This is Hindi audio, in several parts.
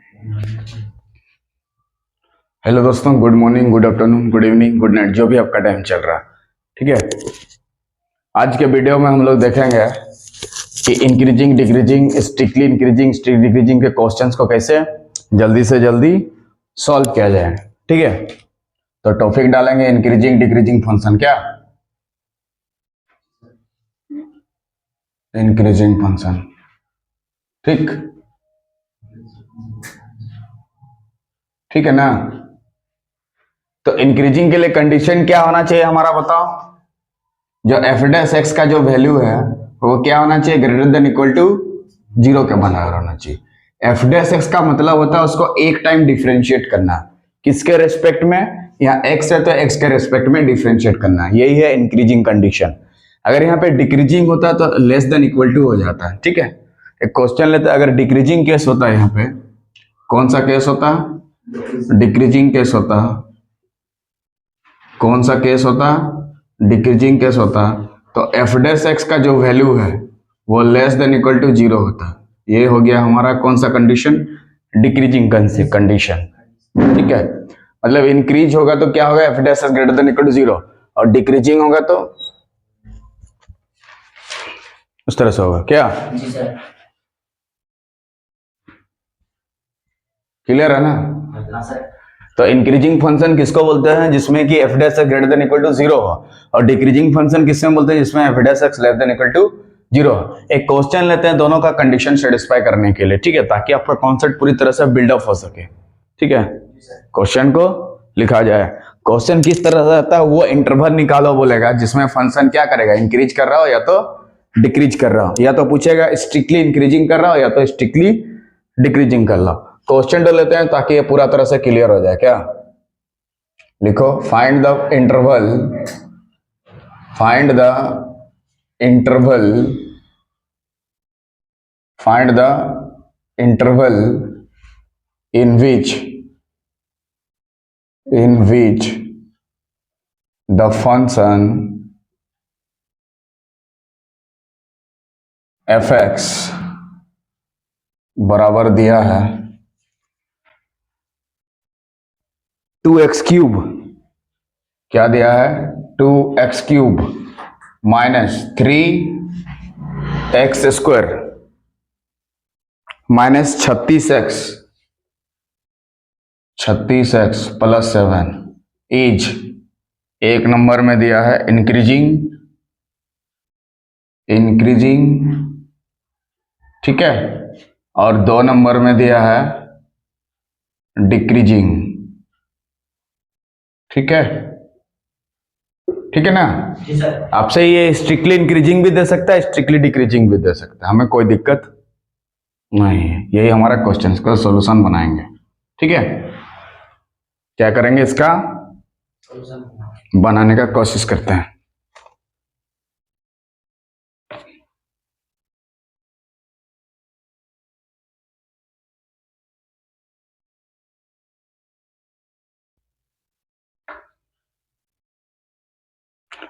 हेलो दोस्तों, good morning, good afternoon, good evening, good night, जो भी आपका टाइम चल रहा है। ठीक है, आज के वीडियो में हम लोग देखेंगे कि इंक्रीजिंग डिक्रीजिंग स्ट्रिक्ट डिक्रीजिंग के क्वेश्चंस को कैसे जल्दी से जल्दी सॉल्व किया जाए। ठीक है, तो टॉपिक डालेंगे इंक्रीजिंग डिक्रीजिंग फंक्शन। क्या इंक्रीजिंग फंक्शन? ठीक, ठीक है ना। तो इंक्रीजिंग के लिए कंडीशन क्या होना चाहिए हमारा, बताओ। जो एफ डैश एक्स का जो वैल्यू है वो क्या होना चाहिए, greater than equal to zero के बराबर होना चाहिए। एफ डैश एक्स का मतलब होता है उसको एक टाइम डिफ्रेंशिएट करना। किसके रेस्पेक्ट में? यहाँ एक्स है तो एक्स के रेस्पेक्ट में डिफ्रेंशिएट करना, यही है इंक्रीजिंग कंडीशन। अगर यहाँ पे डिक्रीजिंग होता है तो लेस देन इक्वल टू हो जाता है। ठीक है, एक क्वेश्चन लेते हैं, अगर डिक्रीजिंग केस होता है यहाँ पे, कौन सा केस होता है? डिक्रीजिंग केस होता है। कौन सा केस होता? डिक्रीजिंग केस होता। तो एफ डैश एक्स का जो वैल्यू है वो less than equal to zero होता। ये हो गया हमारा कौन सा कंडीशन? Decreasing condition. ठीक है, मतलब इंक्रीज होगा तो क्या होगा, f dash x greater than equal to zero, और डिक्रीजिंग होगा तो उस तरह से होगा। क्या क्लियर है ना? तो इंक्रीजिंग फंक्शन किसको बोलते हैं? जिसमें कि f dash x greater than equal to zero हो। और डिक्रीजिंग फंक्शन किसमें बोलते हैं? जिसमें f dash x less than equal to zero हो। एक क्वेश्चन लेते हैं दोनों का कंडीशन सेटिस्फाई करने के लिए, ठीक है, ताकि आपका कॉन्सेप्ट पूरी तरह से बिल्डअप हो सके। ठीक है, क्वेश्चन को लिखा जाए। क्वेश्चन किस तरह से आता है, वो इंटरवल निकालो बोलेगा जिसमें फंक्शन क्या करेगा, इंक्रीज कर रहा हो या तो डिक्रीज कर रहा हो, या तो पूछेगा स्ट्रिक्टली इंक्रीजिंग कर रहा हो या तो स्ट्रिक्टली डिक्रीजिंग कर रहा हो। क्वेश्चन तो लेते हैं ताकि ये पूरा तरह से क्लियर हो जाए। क्या लिखो, find the interval, find the interval, find the interval in which the function fx बराबर दिया है 2x³ क्या दिया है? 2x³ minus 3x² minus 36x plus 7 is, एक नंबर में दिया है इंक्रीजिंग, ठीक है, और दो नंबर में दिया है डिक्रीजिंग। ठीक है, ठीक है ना। आपसे ये स्ट्रिक्टली इंक्रीजिंग भी दे सकता है, स्ट्रिक्टली डिक्रीजिंग भी दे सकता है, हमें कोई दिक्कत नहीं है। यही हमारा क्वेश्चन का सॉल्यूशन बनाएंगे। ठीक है, क्या करेंगे, इसका बनाने का कोशिश करते हैं।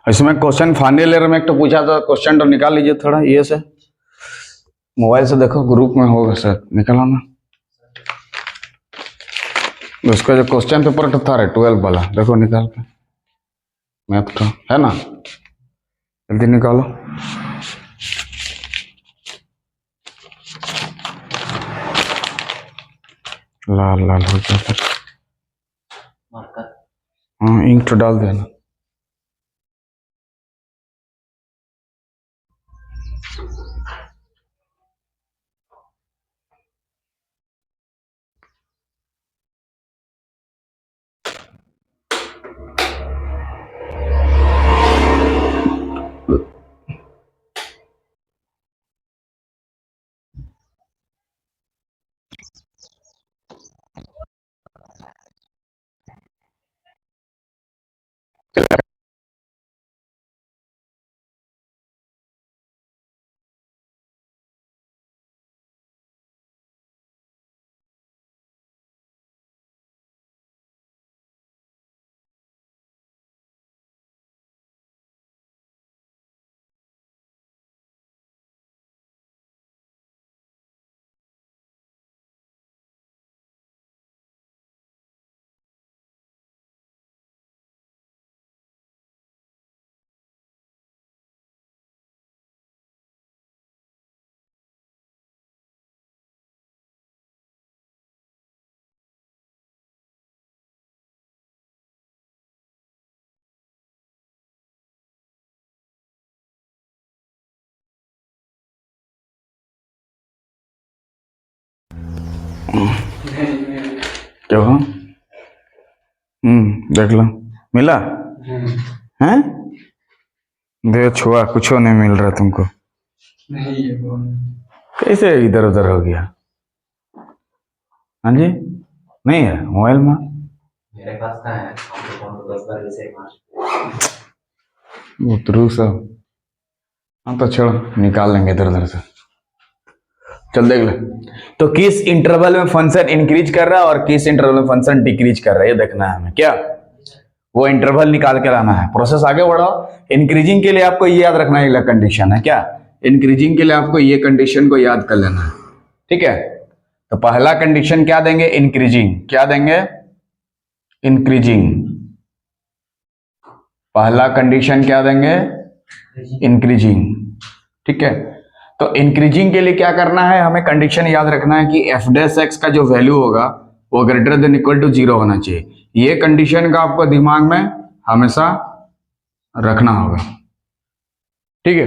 इसमें क्वेश्चन फाइनल ईयर में एक तो पूछा था, क्वेश्चन तो निकाल लीजिए थोड़ा ये से, मोबाइल से देखो, ग्रुप में होगा सर, निकालो ना। उसका जो क्वेश्चन पेपर तो था 12 वाला, देखो निकाल के, मैथ का है ना, जल्दी निकालो। लाल लाल हो गया सर, हाँ इंक तो डाल देना। क्या हुआ? देख लो, मिला है? देखो छुआ, कुछ नहीं मिल रहा तुमको। कैसे इधर उधर हो गया? हाँ जी, नहीं है मोबाइल में। मेरे पास का है, तो 10 बार जैसे उतरू सब। हाँ तो छोड़, निकाल लेंगे इधर उधर से। चल देख ले, तो किस इंटरवल में फंक्शन इंक्रीज कर रहा है और किस इंटरवल में फंक्शन डिक्रीज कर रहा है, ये देखना है हमें। क्या वो इंटरवल निकाल के लाना है। प्रोसेस आगे बढ़ाओ। इंक्रीजिंग के लिए आपको ये याद रखना है, कंडीशन है क्या? इंक्रीजिंग के लिए आपको ये कंडीशन को याद कर लेना है, ठीक है? तो पहला कंडीशन क्या देंगे? इंक्रीजिंग। क्या देंगे? इंक्रीजिंग। पहला कंडीशन क्या देंगे? इंक्रीजिंग, ठीक है? तो इंक्रीजिंग के लिए क्या करना है? हमें कंडीशन याद रखना है कि एफ डैश एक्स का जो वैल्यू होगा वो ग्रेटर देन इक्वल टू 0 होना चाहिए। ये कंडीशन का आपको दिमाग में हमेशा रखना होगा, ठीक है?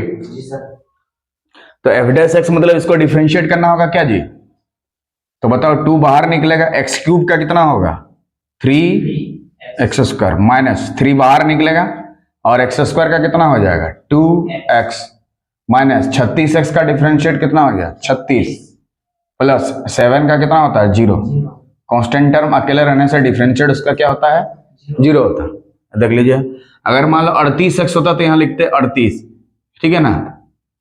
तो एफ डैश एक्स मतलब इसको डिफरेंशिएट करना होगा क्या जी? तो बताओ, 2 बाहर निकलेगा, एक्स क्यूब का कितना होगा? 3x² माइनस 3 बाहर निकलेगा और x स्क्वायर का कितना हो जाएगा? 2x माइनस 36x का डिफरेंशिएट कितना हो गया? 36 प्लस 7 का कितना होता है? 0। कांस्टेंट टर्म अकेले रहने से डिफरेंशिएट उसका क्या होता है? 0 होता है। देख लीजिए, अगर मान लो 38x होता तो यहाँ लिखते 38, ठीक है ना?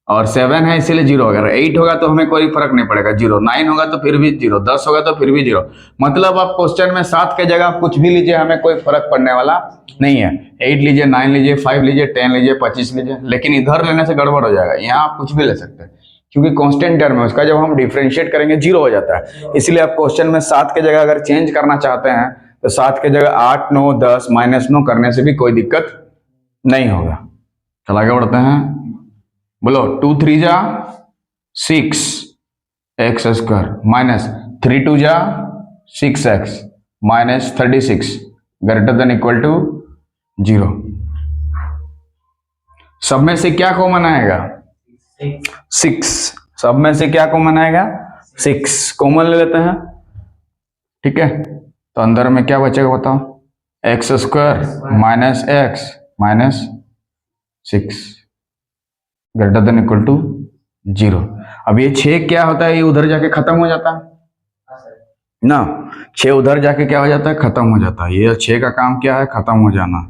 और 7 है इसीलिए 0 होगा। 8 होगा तो हमें कोई फर्क नहीं पड़ेगा, 0। 9 होगा तो फिर भी 0। 10 होगा तो फिर भी 0। मतलब आप क्वेश्चन में 7 के जगह आप कुछ भी लीजिए, हमें कोई फर्क पड़ने वाला नहीं है। 8 लीजिए, 9 लीजिए, 5 लीजिए, 10 लीजिए, 25 लीजिए, लेकिन इधर लेने से गड़बड़ हो जाएगा। यहाँ आप कुछ भी ले सकते हैं क्योंकि कांस्टेंट टर्म है उसका, जब हम डिफरेंशिएट करेंगे 0 हो जाता है। इसलिए आप क्वेश्चन में 7 के जगह अगर चेंज करना चाहते हैं तो 7 के जगह 8, 9, 10, -9 करने से भी कोई दिक्कत नहीं होगा। चल आगे बढ़ते हैं। बोलो, 2 3 जा 6 x² माइनस 3 2 जा 6x minus 36 greater than equal to 0। सब में से क्या कॉमन आएगा? 6। सब में से क्या कॉमन आएगा? 6 कॉमन ले लेते हैं, ठीक है? तो अंदर में क्या बचेगा बताओ? x² minus x minus 6 greater than equal to 0। अब ये 6 क्या होता है? ये उधर जाके खत्म हो जाता है ना। 6 उधर जाके क्या हो जाता है? खत्म हो जाता है। ये 6 का काम क्या है? खत्म हो जाना।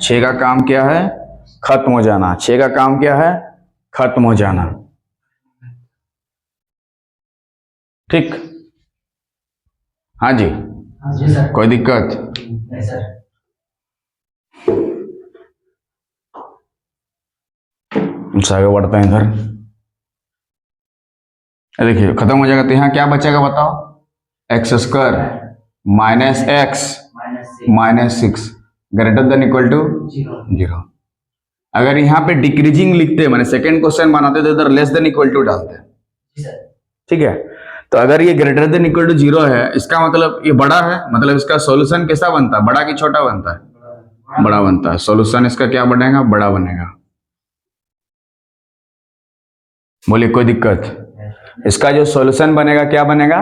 6 का काम क्या है? खत्म हो जाना। 6 का काम क्या है? खत्म हो जाना, ठीक? हाँ जी, सर। कोई दिक्कत नहीं सर। आगे बढ़ते हैं इधर। देखिए खत्म हो जाएगा तो यहाँ क्या बचेगा बताओ? x² minus x minus 6 greater than equal to 0। अगर यहाँ पे डिक्रीजिंग लिखते, मैंने सेकंड क्वेश्चन बनाते तो इधर लेस देन इक्वल टू डालते, ठीक है? तो अगर ये ग्रेटर देन इक्वल टू 0 है, इसका मतलब ये बड़ा है, मतलब इसका सॉल्यूशन कैसा बनता है? बड़ा कि छोटा बनता है? बड़ा बनता है। सॉल्यूशन इसका क्या बनेगा? बड़ा बनेगा। बोलिए, कोई दिक्कत? इसका जो सॉल्यूशन बनेगा क्या बनेगा?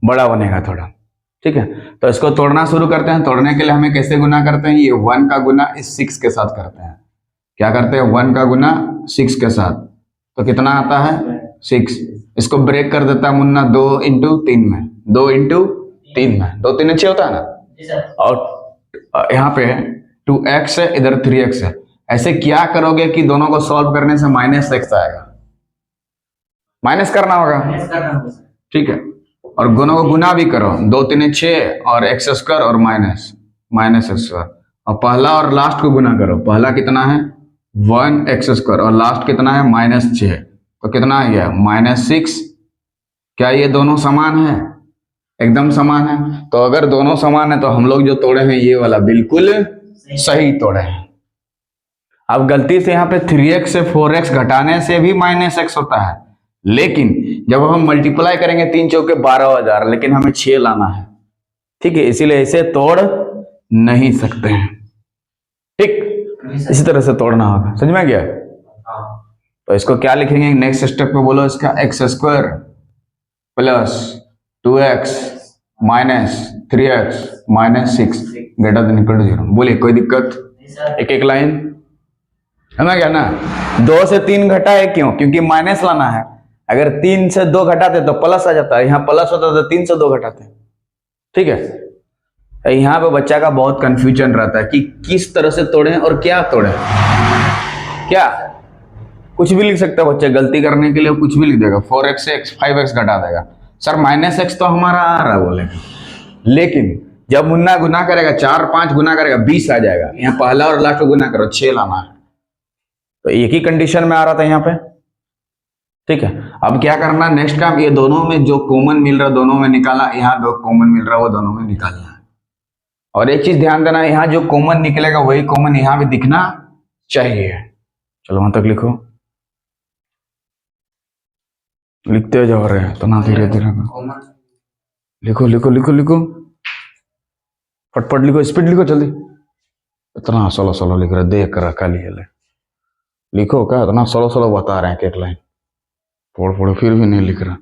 बड़ा बनेगा थोड़ा, ठीक है? तो इसको तोड़ना शुरू करते हैं। तोड़ने के लिए हमें कैसे गुना करते हैं? ये 1 का गुना इस 6 के साथ करते हैं। क्या करते हैं? 1 का गुना 6 के साथ, तो कितना आता है? 6। इसको ब्रेक कर देता है मुन्ना 2 इंटू 3 में। 2 इंटू 3 में 2 3 6 होता है ना। और यहाँ पे 2x है, इधर 3x है। ऐसे क्या करोगे कि दोनों को सॉल्व करने से -x आएगा? माइनस करना होगा, ठीक है? और दोनों को गुना भी करो, 2 3 6 और x² और माइनस x²। और पहला और लास्ट को गुना करो। पहला कितना है? 1x² और लास्ट कितना है? -6। तो कितना आ गया? -6। क्या ये दोनों समान है? एकदम समान है। तो अगर दोनों समान है तो हम लोग जो तोड़े हैं ये वाला बिल्कुल सही तोड़े हैं। अब गलती से यहाँ पे 3x से 4x घटाने से भी -x होता है, लेकिन जब हम मल्टीप्लाई करेंगे 3 चौके 12,000, लेकिन हमें 6 लाना है, ठीक है? इसीलिए इसे तोड़ नहीं सकते हैं, ठीक? इसी तरह से तोड़ना होगा, समझ में गया? तो इसको क्या लिखेंगे नेक्स्ट स्टेप पे? बोलो, इसका x² plus 2x minus 3x minus 6 greater than equal to 0। बोलिए कोई दिक्कत? एक एक लाइन समझ गया ना? 2 से 3 घटा है, क्यों? क्योंकि माइनस लाना है। अगर 3 से 2 घटाते तो प्लस आ जाता है, यहाँ प्लस होता तो 3 से 2 घटाते। ठीक है, यहाँ पे बच्चा का बहुत कंफ्यूजन रहता है कि किस तरह से तोड़ें और क्या तोड़ें। क्या कुछ भी लिख सकता है बच्चा, गलती करने के लिए कुछ भी लिख देगा। 4x से 5x घटा देगा। सर माइनस x तो हमारा आ रहा है बोलेगा, लेकिन जब मुन्ना गुना करेगा 4 5 गुना करेगा 20 आ जाएगा। यहाँ पहला और लास्ट गुना करो 6 लाना है, तो एक ही कंडीशन में आ रहा था यहाँ पे। ठीक है, अब क्या करना नेक्स्ट टाइम, ये दोनों में जो कॉमन मिल रहा है दोनों में निकाला, यहाँ जो कॉमन मिल रहा है वो दोनों में निकालना है। और एक चीज ध्यान देना, यहाँ जो कॉमन निकलेगा वही कॉमन यहाँ भी दिखना चाहिए। चलो वहां तक लिखो, लिखते जा रहे हैं तो ना धीरे धीरे लिखो लिखो लिखो लिखो, फटफट लिखो, स्पीड लिखो जल्दी। इतना सोलो सोलो लिख रहे, देख कर रखा लिए लिखो क्या, इतना सोलो सोलो बता रहे हैं एक लाइन फोड़ फोड़, फिर भी नहीं लिख रहा।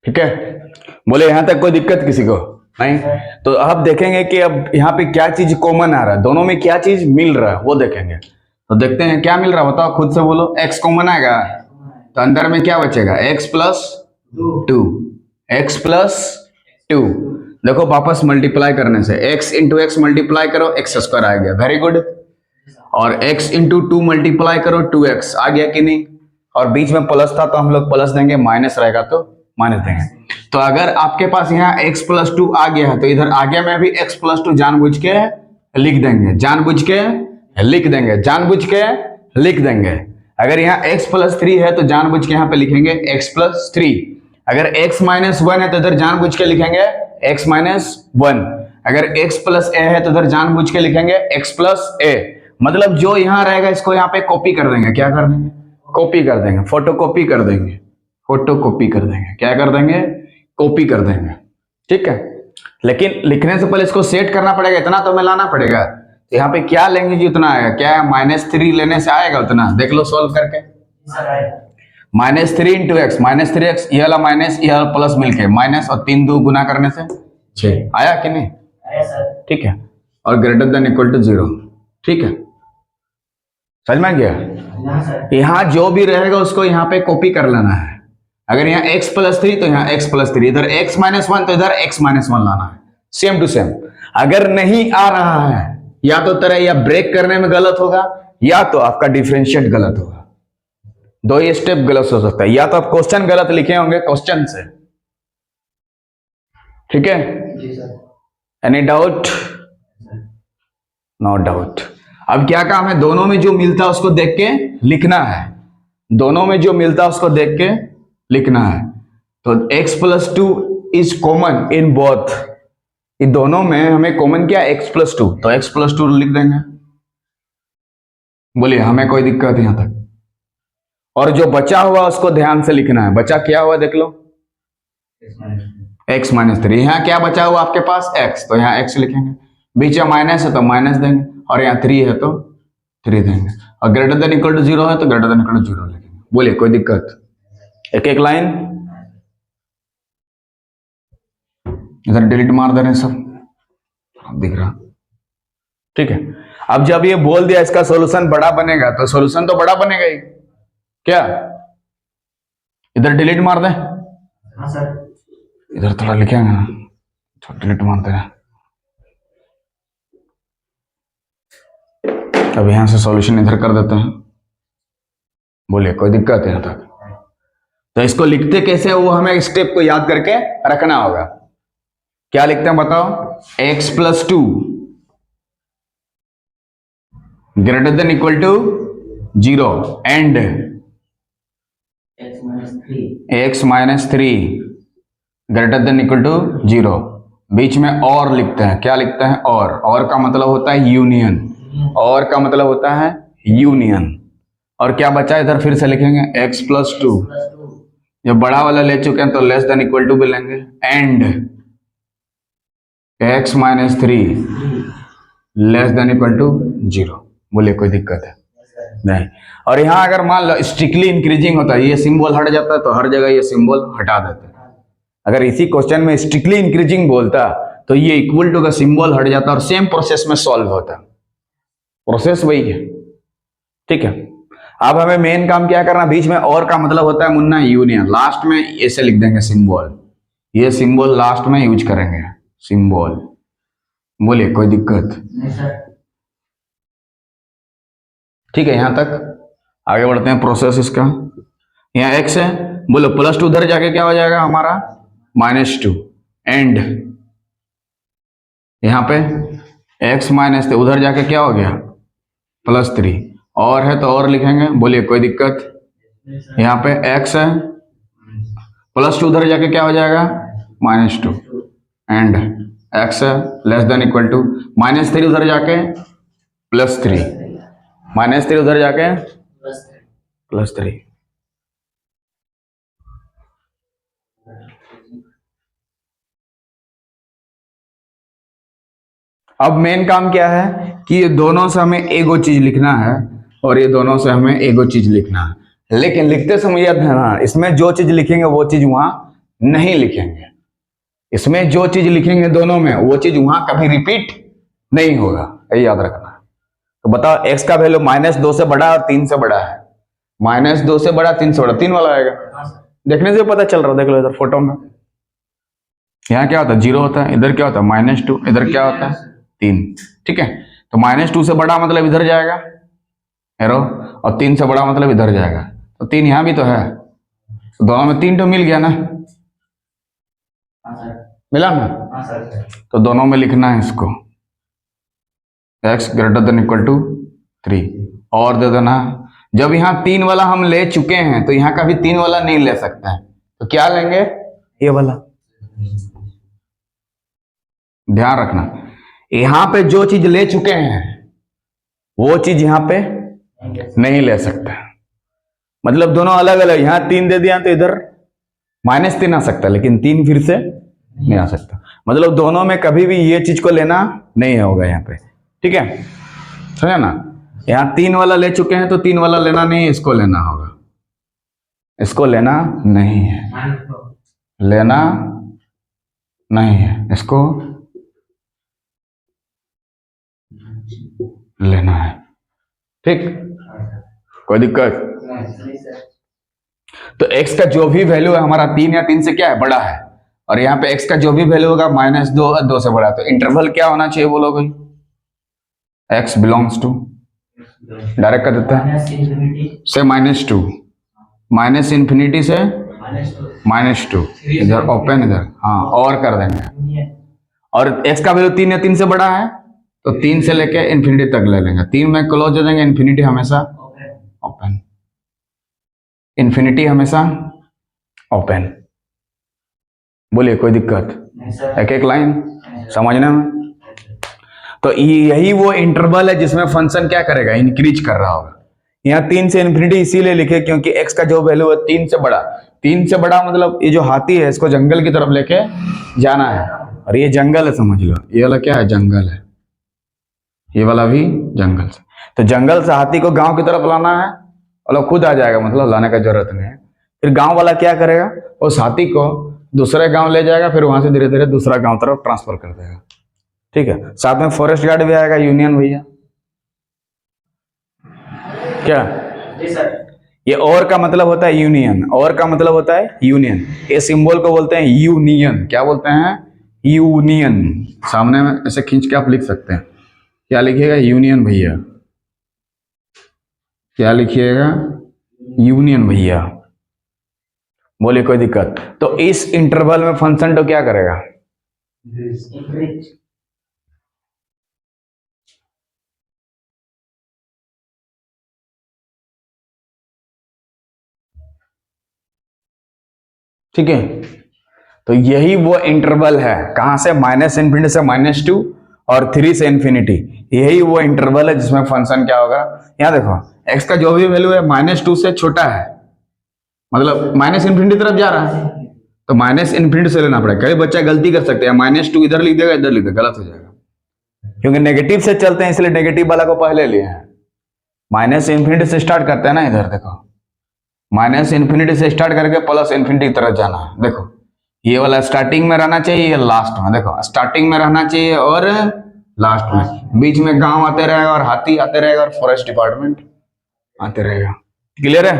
ठीक है, बोले यहां तक कोई दिक्कत किसी को नहीं? तो अब देखेंगे कि अब यहाँ पे क्या चीज कॉमन आ रहा है, दोनों में क्या चीज मिल रहा है वो देखेंगे। तो देखते हैं क्या मिल रहा है, बताओ खुद से बोलो। x कॉमन आएगा तो अंदर में क्या बचेगा, x प्लस 2, x प्लस 2। देखो वापस मल्टीप्लाई करने से x इंटू एक्स मल्टीप्लाई करो x स्क्वायर आ गया, वेरी गुड। और x इंटू 2 मल्टीप्लाई करो 2x आ गया कि नहीं? और बीच में प्लस था तो हम लोग प्लस देंगे, माइनस रहेगा तो माइनस देंगे। तो अगर आपके पास यहाँ x प्लस 2 आ गया है तो इधर आगे में भी x प्लस 2 जानबूझ के लिख देंगे, जानबूझ के लिख देंगे, जानबूझ के लिख देंगे। अगर यहाँ x प्लस 3 है तो जानबूझ के यहाँ पे लिखेंगे x प्लस 3। अगर x माइनस 1 है तो इधर जानबूझ के लिखेंगे x माइनस 1। अगर x प्लस a है तो इधर जानबूझ के लिखेंगे x प्लस a। मतलब जो यहाँ रहेगा इसको यहाँ पे कॉपी कर देंगे। क्या कर देंगे? कॉपी कर देंगे, फोटो कॉपी कर देंगे, फोटो कॉपी कर देंगे। क्या कर देंगे? कॉपी कर देंगे। ठीक है, लेकिन लिखने से पहले इसको सेट करना पड़ेगा, इतना तो हमें लाना पड़ेगा। तो यहाँ पे क्या लेंगे जी उतना आएगा, क्या -3 लेने से आएगा उतना? देख लो सॉल्व करके। -3 इंटू एक्स, -3x, ये वाला माइनस ये वाला प्लस मिलके माइनस, और 3 2 गुना करने से 6 आया कि नहीं? ठीक है, और ग्रेटर देन इक्वल टू 0। ठीक है, समझ में गया? यहाँ जो भी रहेगा उसको यहाँ पे कॉपी कर लेना है। अगर यहाँ x प्लस 3 तो यहाँ x प्लस 3, इधर x माइनस 1 तो इधर x माइनस 1 लाना है, सेम टू सेम। अगर नहीं आ रहा है, या तो तरह या ब्रेक करने में गलत होगा या तो आपका डिफरेंशिएट गलत होगा। दो ही स्टेप गलत हो सकता है, या तो आप क्वेश्चन गलत लिखे होंगे क्वेश्चन से। ठीक है, एनी डाउट? No doubt. अब क्या काम है, दोनों में जो मिलता है उसको देख के लिखना है, दोनों में जो मिलता है उसको देख के लिखना है। तो x plus 2 is common in both, in दोनों में हमें कॉमन क्या, x प्लस 2, तो x प्लस 2 लिख देंगे। बोलिए हमें कोई दिक्कत यहां तक? और जो बचा हुआ उसको ध्यान से लिखना है। बचा क्या हुआ देख लो, x माइनस 3। यहाँ क्या बचा हुआ आपके पास, x, तो यहाँ x लिखेंगे। बीच में माइनस है तो माइनस देंगे, और यहाँ 3 है तो 3 देंगे। और ग्रेटर देन इक्वल टू 0 है तो ग्रेटर देन इक्वल टू 0 लिखेंगे। बोलिए कोई दिक्कत? एक एक लाइन इधर डिलीट मार दे रहे हैं सब, दिख रहा? ठीक है, अब जब ये बोल दिया इसका सॉल्यूशन बड़ा बनेगा तो सॉल्यूशन तो बड़ा बनेगा ही। क्या इधर डिलीट मार दे? हाँ सर, इधर थोड़ा लिखेंगे ना, तो डिलीट मार दे। अब यहां से सॉल्यूशन इधर कर देते हैं। बोलिए कोई दिक्कत है यहां तक? तो इसको लिखते कैसे है वो हमें स्टेप को याद करके रखना होगा। क्या लिखते हैं बताओ, x plus 2 greater than equal to 0 and x minus 3 greater than equal to 0। बीच में और लिखते हैं, क्या लिखते हैं? और का मतलब होता है यूनियन, और का मतलब होता है यूनियन। और क्या बचा इधर, फिर से लिखेंगे x प्लस 2। जब बड़ा वाला ले चुके हैं तो लेस देन इक्वल टू भी लेंगे, and x minus 3 less than equal to 0। बोले कोई दिक्कत है? नहीं। और यहाँ अगर मान लो स्ट्रिक्टली इंक्रीजिंग होता है, ये सिंबल हट जाता है तो हर जगह ये सिंबल हटा देते हैं। अगर इसी क्वेश्चन में स्ट्रिक्टली इंक्रीजिंग बोलता तो ये इक्वल टू का सिंबल हट जाता और सेम प्रोसेस में सॉल्व होता। प्रोसेस वही है, ठीक है। अब हमें मेन काम क्या करना, बीच में और का मतलब होता है मुन्ना यूनियन, लास्ट में ऐसे लिख देंगे सिंबल, ये सिंबल लास्ट में यूज करेंगे सिंबल। बोलिए कोई दिक्कत? ठीक है, यहां तक आगे बढ़ते हैं प्रोसेस इसका। यहाँ x है, बोलो प्लस 2 उधर जाके क्या हो जाएगा हमारा -2, एंड यहाँ पे x माइनस उधर जाके क्या हो गया +3, और है तो और लिखेंगे। बोलिए कोई दिक्कत? यहाँ पे x है, +2 उधर जाके क्या हो जाएगा -2, एंड x है लेस देन इक्वल टू -3 उधर जाके +3, -3 उधर जाके +3। अब मेन काम क्या है कि ये दोनों से हमें एगो चीज लिखना है और ये दोनों से हमें एगो चीज लिखना है, लेकिन लिखते समय याद रखना इसमें जो चीज लिखेंगे वो चीज वहां नहीं लिखेंगे। इसमें जो चीज लिखेंगे दोनों में वो चीज वहां कभी रिपीट नहीं होगा, ये याद रखना। तो बताओ x का वैल्यू -2 से बड़ा और 3 से बड़ा है, -2 से बड़ा 3 से बड़ा, 3 वाला आएगा। देखने से पता चल रहा है, देख लो इधर फोटो में, यहाँ क्या होता है 0 होता है, इधर क्या होता है -2, इधर क्या होता है 3, ठीक है। तो -2 से बड़ा मतलब इधर जाएगा एरो, और 3 से बड़ा मतलब इधर जाएगा, तो 3 यहाँ भी तो है, तो दोनों में 3 तो मिल गया ना, मिला ना। तो दोनों में लिखना है इसको x greater than equal to 3, और दे देना। जब यहाँ 3 वाला हम ले चुके हैं तो यहाँ का भी 3 वाला नहीं ले सकते हैं, तो क्या लेंगे ये वाला। ध्यान रखना, यहां पे जो चीज ले चुके हैं वो चीज यहां पे नहीं ले सकते, मतलब दोनों अलग अलग। यहां 3 दे दिया तो इधर -3 आ सकता है, लेकिन 3 फिर से नहीं आ सकता, मतलब दोनों में कभी भी ये चीज को लेना नहीं होगा यहाँ पे, ठीक है, समझे ना। यहाँ 3 वाला ले चुके हैं तो 3 वाला लेना नहीं है, इसको लेना होगा, इसको लेना नहीं है, लेना नहीं है, इसको लेना है, ठीक, कोई दिक्कत? तो x का जो भी वैल्यू है हमारा 3 या 3 से क्या है बड़ा है, और यहाँ पे x का जो भी वैल्यू होगा -2 और 2 से बड़ा, तो इंटरवल क्या होना चाहिए बोलो कोई? x बिलोंग्स टू, डायरेक्ट कर देता है से -2, -∞ से -2, इधर ओपन, इधर हाँ और कर देंगे, और x का वैल्यू 3 या 3 से बड़ा है तो 3 से लेके इन्फिनिटी तक ले लेंगे, 3 में क्लोज हो जाएंगे, इन्फिनिटी हमेशा ओपन, इन्फिनिटी हमेशा ओपन। बोलिए कोई दिक्कत? एक एक लाइन समझने में। तो यही वो इंटरवल है जिसमें फंक्शन क्या करेगा, इंक्रीज कर रहा होगा। यहाँ 3 से इन्फिनिटी इसीलिए लिखे क्योंकि x का जो वैल्यू है 3 से बड़ा, 3 से बड़ा मतलब ये जो हाथी है इसको जंगल की तरफ लेके जाना है, और ये जंगल है समझ लो, ये वाला क्या है जंगल है, ये वाला भी जंगल से, तो जंगल से हाथी को गांव की तरफ लाना है, और खुद आ जाएगा, मतलब लाने का जरूरत नहीं है। फिर गांव वाला क्या करेगा, उस हाथी को दूसरे गांव ले जाएगा, फिर वहां से धीरे धीरे दूसरा गांव तरफ ट्रांसफर कर देगा, ठीक है। साथ में फॉरेस्ट गार्ड भी आएगा, यूनियन भैया क्या जी सर। ये और का मतलब होता है यूनियन, और का मतलब होता है यूनियन, ये सिंबल को बोलते हैं यूनियन, क्या बोलते हैं यूनियन। सामने में ऐसे खींच के आप लिख सकते हैं, क्या लिखिएगा यूनियन भैया, क्या लिखिएगा यूनियन भैया। बोलिए कोई दिक्कत? तो इस इंटरवल में फंक्शन तो क्या करेगा, ठीक है, तो यही वो इंटरवल है, कहां से, माइनस इन्फिनिटी से -2 और 3 से इन्फिनिटी, यही वो इंटरवल है जिसमें फंक्शन क्या होगा। यहां देखो x का जो भी वैल्यू है -2 से छोटा है, मतलब माइनस इन्फिनिटी तरफ जा रहा है, तो माइनस इन्फिनिटी से लेना पड़ेगा। कई बच्चा गलती कर सकते हैं, -2 इधर लिख देगा, इधर लिख देगा, गलत हो जाएगा, क्योंकि नेगेटिव से चलते हैं इसलिए नेगेटिव वाला को पहले लिए हैं। माइनस इन्फिनिटी से स्टार्ट करते हैं ना, इधर देखो माइनस इन्फिनिटी से स्टार्ट करके प्लस इन्फिनिटी की तरफ जाना है। देखो ये वाला स्टार्टिंग में रहना चाहिए, ये लास्ट में, देखो स्टार्टिंग में रहना चाहिए और लास्ट में, बीच में गांव आते रहेगा और हाथी आते रहेगा और फॉरेस्ट डिपार्टमेंट आते रहेगा। क्लियर है।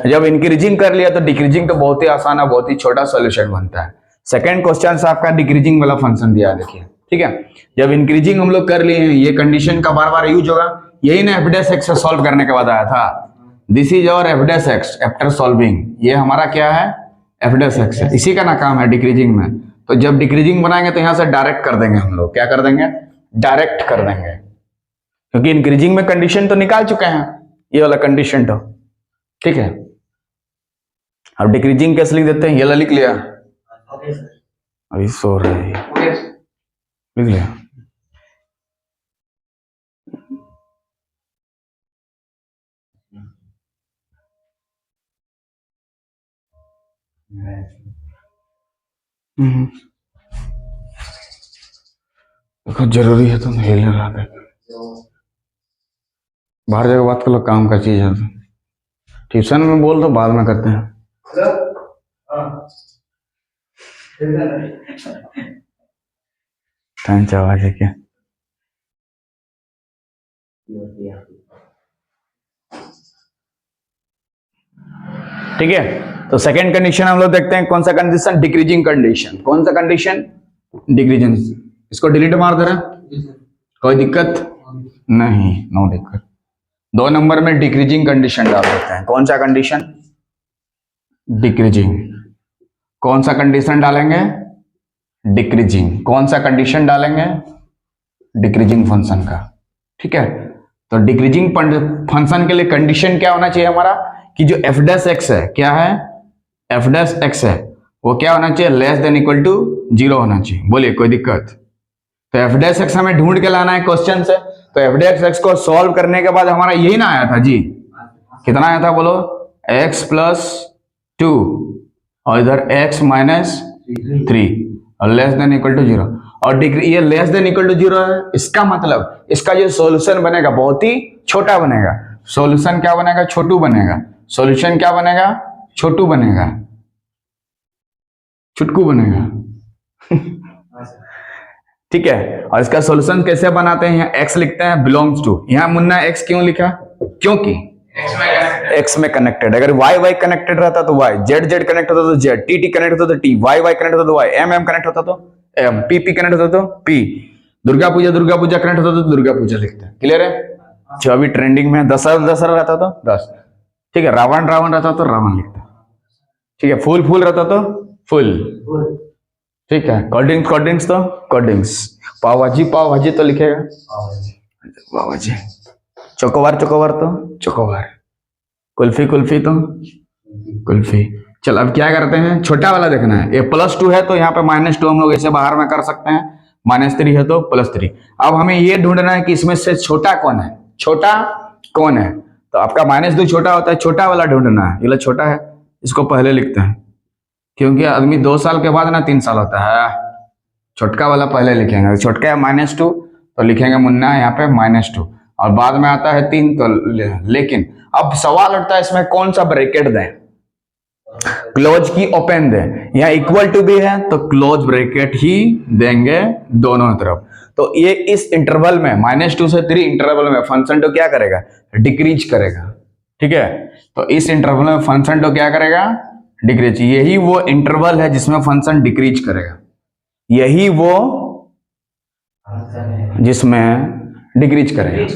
जब इंक्रीजिंग कर लिया तो डिक्रीजिंग तो बहुत ही आसान है, बहुत ही छोटा सॉल्यूशन बनता है। सेकंड क्वेश्चन से आपका डिक्रीजिंग वाला फंक्शन दिया, देखिए ठीक है। जब इंक्रीजिंग हम लोग कर लिए हैं, ये कंडीशन का बार बार यूज होगा, यही ना f' से सॉल्व करने के बाद आया था। दिस इज और f' आफ्टर सॉल्विंग, ये हमारा क्या है, f' है, इसी का ना काम है डिक्रीजिंग में। तो जब डिक्रीजिंग बनाएंगे तो यहां से डायरेक्ट कर देंगे हम लोग, क्या कर देंगे, डायरेक्ट कर देंगे, क्योंकि इंक्रीजिंग में कंडीशन तो निकाल चुके हैं, ये वाला कंडीशन तो ठीक है। अब डिक्रीजिंग कैसे लिख देते हैं, ये वाला लिख लिया, अभी सो रहे हैं, लिख लिया। देखो जरूरी है तो हिल रहा था, बाहर जाकर बात कर लो, काम का चीज है। ट्यूशन में बोल दो, बाद में करते हैं। आवाज है क्या, ठीक है। तो सेकेंड कंडीशन हम लोग देखते हैं, कौन सा कंडीशन, डिक्रीजिंग कंडीशन। कौन सा कंडीशन, डिक्रीजिंग। इसको डिलीट मार दे रहा, कोई दिक्कत नहीं, नो दिक्कत। 2 नंबर में डिक्रीजिंग कंडीशन डाल देते हैं। कौन सा कंडीशन, डिक्रीजिंग। कौन सा कंडीशन डालेंगे, डिक्रीजिंग। कौन सा कंडीशन डालेंगे, डिक्रीजिंग फंक्शन का, ठीक है। तो डिक्रीजिंग फंक्शन के लिए कंडीशन क्या होना चाहिए हमारा, कि जो f' है, क्या है, f' है, वो क्या होना चाहिए, लेस देन इक्वल टू 0 होना चाहिए। बोलिए कोई दिक्कत। तो f' हमें ढूंढ के लाना है क्वेश्चन से, तो f' को सॉल्व करने के बाद हमारा यही ना आया था जी, कितना आया था बोलो, x + 2 और इधर x - 3 और लेस देन इक्वल टू 0। और ये लेस देन इक्वल टू 0 है, इसका मतलब इसका जो सॉल्यूशन बनेगा बहुत ही छोटा बनेगा। सॉल्यूशन क्या बनेगा, छोटू बनेगा। सॉल्यूशन क्या बनेगा, छोटू बनेगा, चुटकू बनेगा ठीक है। और इसका सॉल्यूशन कैसे बनाते हैं, यहाँ x लिखते हैं बिलोंग्स टू, यहाँ मुन्ना x क्यों लिखा, क्योंकि x में कनेक्टेड। अगर y कनेक्टेड रहता तो y, z कनेक्ट होता तो z, t कनेक्ट होता तो t, y कनेक्ट होता तो y, m कनेक्ट होता तो m, p कनेक्ट होता तो p, दुर्गा पूजा कनेक्ट होता तो दुर्गा पूजा लिखते हैं। क्लियर है। जो अभी ट्रेंडिंग में दशहरा रहता तो 10, ठीक है। रावण रहता तो रावण लिखता, ठीक है। फूल रहता तो फुल, ठीक है। कोल्ड ड्रिंक्स तो कोल्ड ड्रिंक्स, पाव भाजी तो लिखेगा पाव भाजी, चोकोबार तो चोकोबार, कुल्फी तो कुल्फी। चल अब क्या करते हैं, छोटा वाला देखना है। ये +2 है तो यहाँ पे -2 हम लोग ऐसे बाहर में कर सकते हैं, -3 है तो +3। अब हमें ये ढूंढना है कि इसमें से छोटा कौन है, छोटा कौन है। तो आपका -2 छोटा होता है, छोटा वाला ढूंढना है। ये छोटा है, इसको पहले लिखते हैं, क्योंकि आदमी 2 साल के बाद ना 3 साल होता है। छोटका वाला पहले लिखेंगे, छोटका है -2 तो लिखेंगे मुन्ना यहाँ पे -2, और बाद में आता है 3 तो लेकिन अब सवाल उठता है इसमें कौन सा ब्रैकेट दें, क्लोज की ओपन दें। यहाँ इक्वल टू भी है तो क्लोज ब्रैकेट ही देंगे दोनों तरफ। तो ये इस इंटरवल में -2 से 3 इंटरवल में फंक्शन तो क्या करेगा, डिक्रीज करेगा, ठीक है। तो इस इंटरवल में फंक्शन तो क्या करेगा, डिक्रीज। यही वो इंटरवल है जिसमें फंक्शन डिक्रीज करेगा, यही वो जिसमें डिक्रीज करेगा,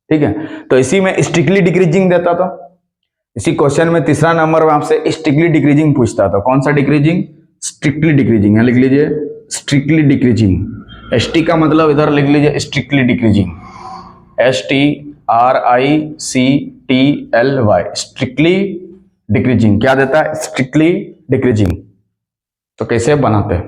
ठीक है। तो इसी में स्ट्रिक्टली डिक्रीजिंग देता था। इसी क्वेश्चन में तीसरा नंबर में आपसे स्ट्रिक्टली डिक्रीजिंग पूछता था। कौन सा डिक्रीजिंग, स्ट्रिक्टली डिक्रीजिंग। यहाँ लिख लीजिए स्ट्रिक्टली डिक्रीजिंग, ST का मतलब इधर लिख लीजिए strictly decreasing, STRICTLY, strictly decreasing क्या देता है? Strictly decreasing. तो कैसे बनाते हैं?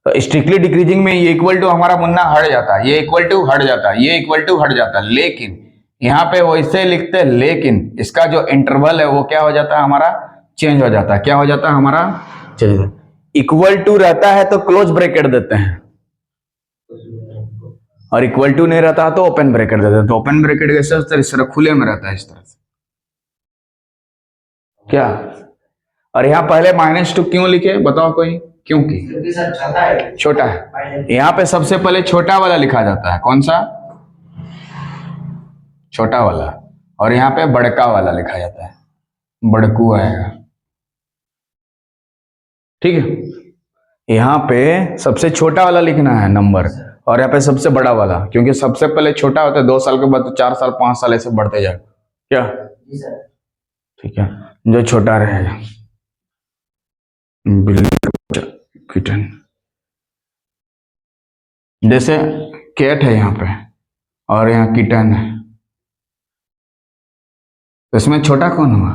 तो स्ट्रिक्टली डिक्रीजिंग में ये इक्वल टू हमारा मुन्ना हट जाता है, ये इक्वल टू हट जाता है, ये इक्वल टू हट जाता है, लेकिन यहाँ पे वैसे लिखते हैं, लेकिन इसका जो इंटरवल है वो क्या हो जाता है हमारा? चेंज हो जाता है। क्या हो जाता है हमारा? चेंज। इक्वल टू रहता है तो क्लोज ब्रैकेट देते हैं, और इक्वल टू नहीं रहता तो ओपन ब्रैकेट देते हैं। तो ओपन ब्रैकेट कैसे? इस तरह खुले में रहता है, इस तरह से। क्या? और यहाँ पहले -2 क्यों लिखे बताओ कोई? क्योंकि क्योंकि सर छोटा है। छोटा है। यहाँ पे सबसे पहले छोटा वाला लिखा जाता है। कौन सा? छोटा वाला। और यहाँ पे बड़का वाला लिखा जाता है, बड़कू आएगा। ठीक है, यहाँ पे सबसे छोटा वाला लिखना है नंबर, और यहाँ पे सबसे बड़ा वाला, क्योंकि सबसे पहले छोटा होता है, 2 साल के बाद तो 4 साल 5 साल ऐसे बढ़ते जाए। क्या? जी सर। ठीक है, जो छोटा रहेगा। किटन, जैसे कैट है यहाँ पे और यहाँ किटन है, तो इसमें छोटा कौन हुआ?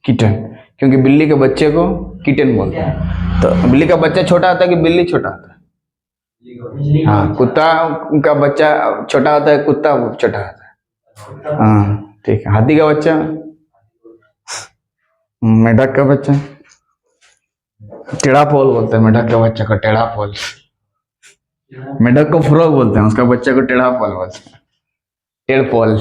किटन, क्योंकि बिल्ली के बच्चे को किटन बोलते हैं। तो बिल्ली का बच्चा छोटा होता है कि बिल्ली छोटा होता है? हाँ, कुत्ता का बच्चा छोटा होता है, कुत्ता छोटा होता है। हाँ ठीक है। हाथी का बच्चा, मेढक का बच्चा, टेढ़ा पोल बोलते हैं मेढक के बच्चे को, टेढ़ा पोल। मेढक को फ्रॉग बोलते हैं, उसका बच्चे को टेढ़ा पोल बोलते हैं, टेढ़ पोल।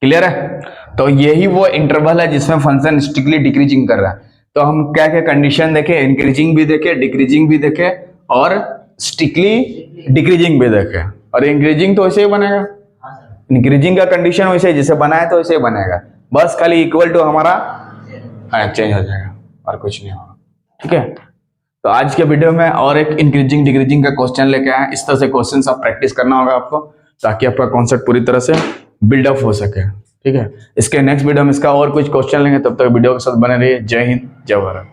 क्लियर है? तो यही वो इंटरवल है जिसमें फंक्शन स्ट्रिक्टली डिक्रीजिंग कर रहा है। तो हम क्या क्या कंडीशन देखे? इंक्रीजिंग भी देखे, डिक्रीजिंग भी देखे, और स्ट्रिक्टली डिक्रीजिंग भी देखे। और इंक्रीजिंग तो ऐसे ही बनेगा, इंक्रीजिंग का कंडीशन वैसे जैसे बनाए तो वैसे ही बनेगा, बस खाली इक्वल टू हमारा चेंज हो जाएगा और कुछ नहीं होगा। ठीक है, तो आज के वीडियो में और एक इंक्रीजिंग डिक्रीजिंग का क्वेश्चन लेके आए। इस तरह से क्वेश्चन आप प्रैक्टिस करना होगा आपको, ताकि आपका कॉन्सेप्ट पूरी तरह से बिल्डअप हो सके। ठीक है, इसके नेक्स्ट वीडियो में इसका और कुछ क्वेश्चन लेंगे, तब तक वीडियो के साथ बने रहिए। जय हिंद, जय भारत।